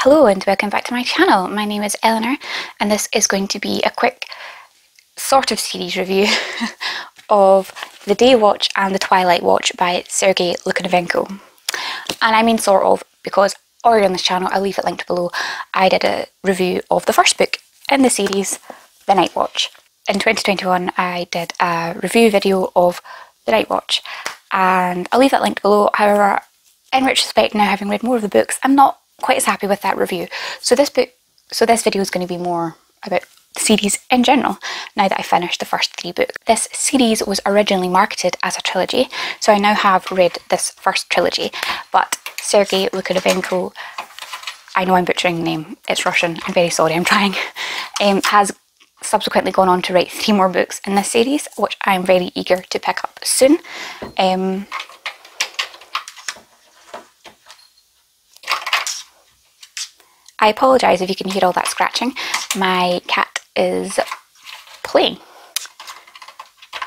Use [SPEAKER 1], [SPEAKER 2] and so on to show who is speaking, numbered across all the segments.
[SPEAKER 1] Hello and welcome back to my channel. My name is Eleanor and this is going to be a quick sort of series review of The Day Watch and The Twilight Watch by Sergei Lukyanenko. And I mean sort of because already on this channel, I'll leave it linked below, I did a review of the first book in the series, The Night Watch. In 2021 I did a review video of The Night Watch and I'll leave that linked below. However, in retrospect, now having read more of the books, I'm not quite as happy with that review. So this video is going to be more about the series in general, now that I finished the first 3 books. This series was originally marketed as a trilogy, so I now have read this first trilogy, but Sergei Lukyanenko, I know I'm butchering the name, it's Russian, I'm very sorry, I'm trying, has subsequently gone on to write 3 more books in this series, which I'm very eager to pick up soon. I apologise if you can hear all that scratching. My cat is playing.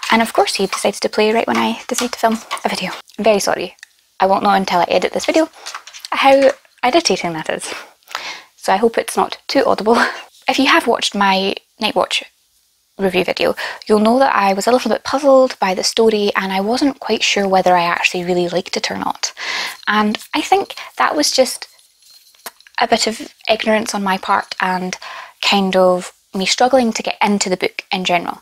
[SPEAKER 1] And of course he decides to play right when I decide to film a video. I'm very sorry. I won't know until I edit this video how irritating that is. So I hope it's not too audible. If you have watched my Night Watch review video, you'll know that I was a little bit puzzled by the story and I wasn't quite sure whether I actually really liked it or not. And I think that was just a bit of ignorance on my part and kind of me struggling to get into the book in general.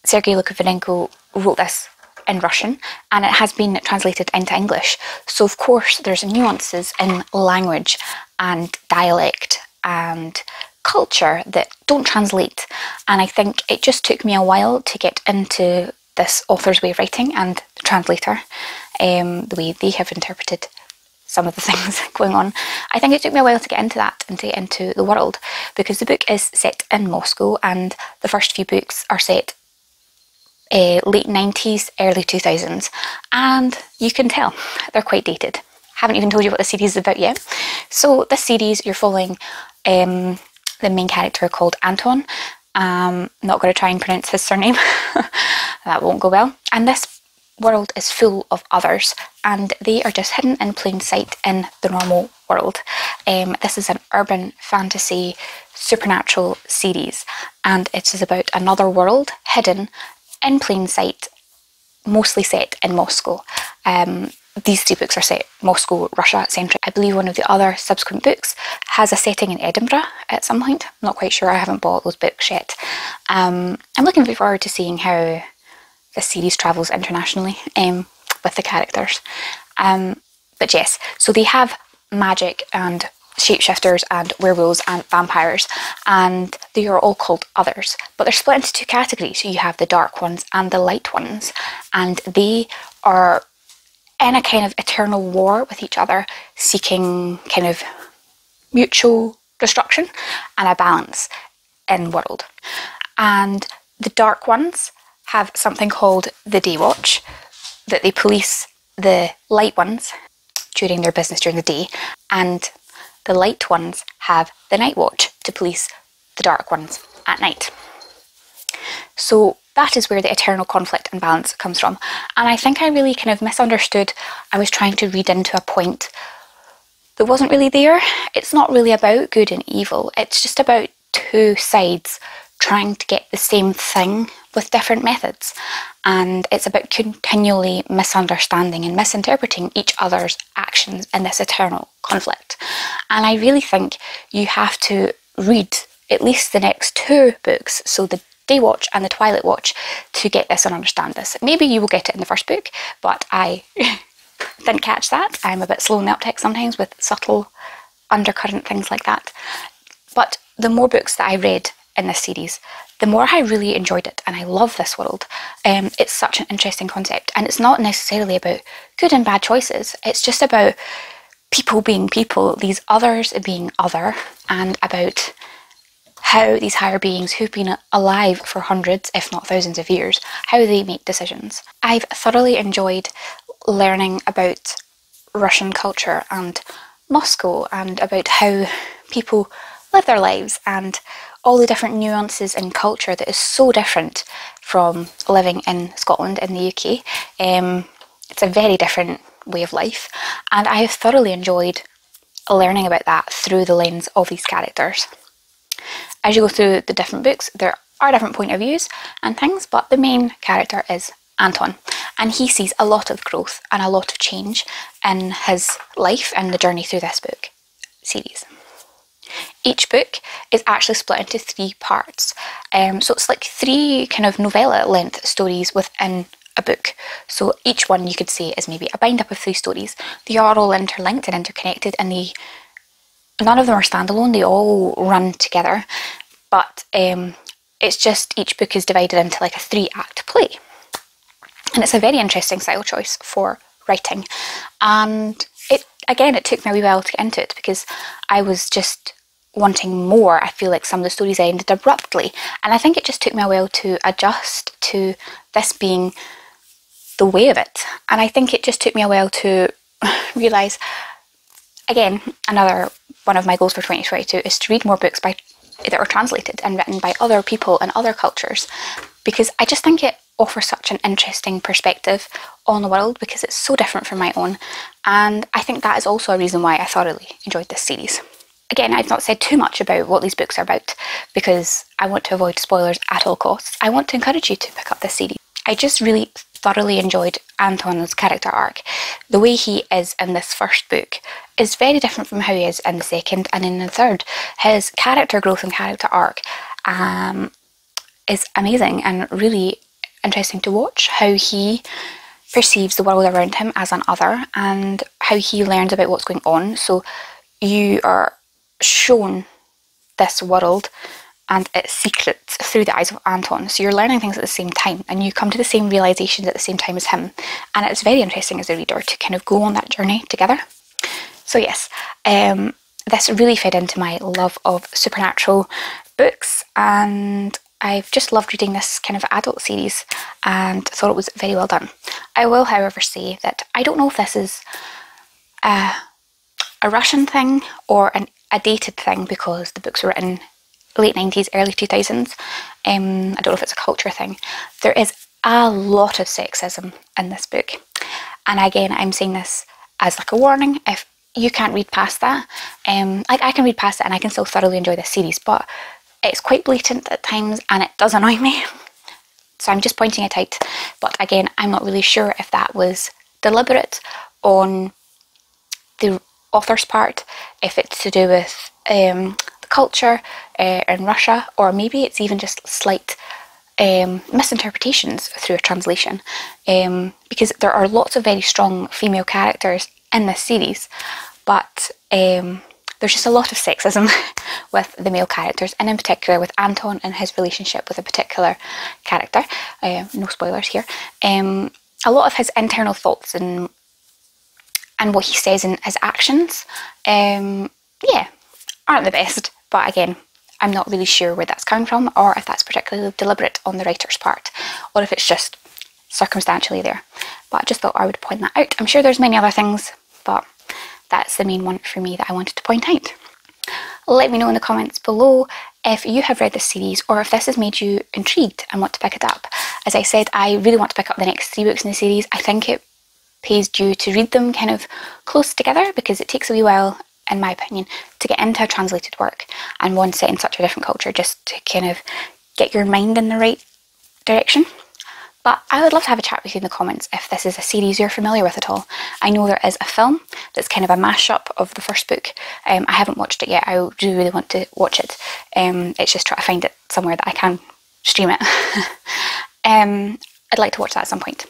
[SPEAKER 1] Sergei Lukyanenko wrote this in Russian and it has been translated into English, so of course there's nuances in language and dialect and culture that don't translate, and I think it just took me a while to get into this author's way of writing and the translator, the way they have interpreted some of the things going on. I think it took me a while to get into that and to get into the world, because the book is set in Moscow and the first few books are set late 90s, early 2000s, and you can tell they're quite dated. Haven't even told you what the series is about yet. So this series, you're following the main character called Anton. Not going to try and pronounce his surname, that won't go well. And this world is full of others and they are just hidden in plain sight in the normal world. This is an urban fantasy supernatural series and it is about another world hidden in plain sight, mostly set in Moscow. These 2 books are set Moscow, Russia centric. I believe one of the other subsequent books has a setting in Edinburgh at some point. I'm not quite sure, I haven't bought those books yet. I'm looking forward to seeing how this series travels internationally with the characters. But yes, so they have magic and shapeshifters and werewolves and vampires, and they are all called others, but they're split into 2 categories. So you have the dark ones and the light ones, and they are in a kind of eternal war with each other, seeking kind of mutual destruction and a balance in the world. And the dark ones have something called the Day Watch, that they police the light ones during their business during the day, and the light ones have the Night Watch to police the dark ones at night. So that is where the eternal conflict and balance comes from. And I think I really kind of misunderstood. I was trying to read into a point that wasn't really there. It's not really about good and evil. It's just about 2 sides trying to get the same thing with different methods, and it's about continually misunderstanding and misinterpreting each other's actions in this eternal conflict. And I really think you have to read at least the next 2 books, so the Day Watch and the Twilight Watch, to get this and understand this. Maybe you will get it in the first book, but I didn't catch that. I'm a bit slow in the uptake sometimes with subtle undercurrent things like that. But the more books that I read in this series, the more I really enjoyed it, and I love this world. It's such an interesting concept, and it's not necessarily about good and bad choices. It's just about people being people, these others being other, and about how these higher beings who've been alive for hundreds, if not thousands of years, how they make decisions. I've thoroughly enjoyed learning about Russian culture and Moscow and about how people live their lives and all the different nuances in culture that is so different from living in Scotland in the UK. It's a very different way of life, and I have thoroughly enjoyed learning about that through the lens of these characters. As you go through the different books, there are different point of views and things, but the main character is Anton, and he sees a lot of growth and a lot of change in his life and the journey through this book series. Each book is actually split into 3 parts, so it's like 3 kind of novella length stories within a book. So each one you could say is maybe a bind up of 3 stories. They are all interlinked and interconnected, and none of them are standalone, they all run together, but it's just each book is divided into like a 3-act play. And it's a very interesting style choice for writing, and it took me a wee while to get into it because I was just wanting more. I feel like some of the stories ended abruptly, and I think it just took me a while to adjust to this being the way of it. And I think it just took me a while to realise, again, another one of my goals for 2022 is to read more books that are translated and written by other people and other cultures, because I just think it offers such an interesting perspective on the world because it's so different from my own, and I think that is also a reason why I thoroughly enjoyed this series. Again, I've not said too much about what these books are about because I want to avoid spoilers at all costs. I want to encourage you to pick up this series. I just really thoroughly enjoyed Anton's character arc. The way he is in this first book is very different from how he is in the second and in the third. His character growth and character arc is amazing and really interesting to watch, how he perceives the world around him as an other and how he learns about what's going on. So you are shown this world and its secrets through the eyes of Anton, so you're learning things at the same time and you come to the same realizations at the same time as him, and it's very interesting as a reader to kind of go on that journey together. So yes, this really fed into my love of supernatural books, and I've just loved reading this kind of adult series and thought it was very well done. I will, however, say that I don't know if this is a Russian thing or a dated thing because the books were written late 90s, early 2000s. I don't know if it's a culture thing. There is a lot of sexism in this book. And again, I'm saying this as like a warning. If you can't read past that, like I can read past it and I can still thoroughly enjoy this series, but it's quite blatant at times and it does annoy me. So I'm just pointing it out. But again, I'm not really sure if that was deliberate on the author's part, if it's to do with the culture in Russia, or maybe it's even just slight misinterpretations through a translation, because there are lots of very strong female characters in this series, but there's just a lot of sexism with the male characters, and in particular with Anton and his relationship with a particular character. No spoilers here. A lot of his internal thoughts and what he says in his actions, yeah, aren't the best. But again, I'm not really sure where that's coming from, or if that's particularly deliberate on the writer's part, or if it's just circumstantially there. But I just thought I would point that out. I'm sure there's many other things, but that's the main one for me that I wanted to point out. Let me know in the comments below if you have read this series or if this has made you intrigued and want to pick it up. As I said, I really want to pick up the next 3 books in the series. I think it pays due to read them kind of close together because it takes a wee while, in my opinion, to get into a translated work and one set in such a different culture, just to kind of get your mind in the right direction. But I would love to have a chat with you in the comments if this is a series you're familiar with at all. I know there is a film that's kind of a mashup of the first book. I haven't watched it yet. I do really want to watch it. It's just trying to find it somewhere that I can stream it. I'd like to watch that at some point.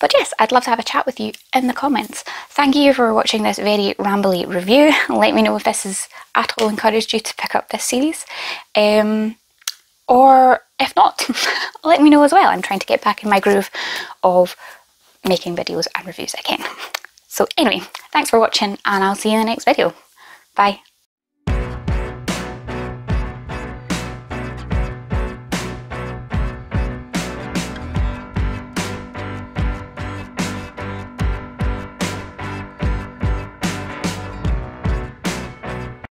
[SPEAKER 1] But yes, I'd love to have a chat with you in the comments. Thank you for watching this very rambly review. Let me know if this has at all encouraged you to pick up this series. Or if not, let me know as well. I'm trying to get back in my groove of making videos and reviews again. So anyway, thanks for watching and I'll see you in the next video. Bye.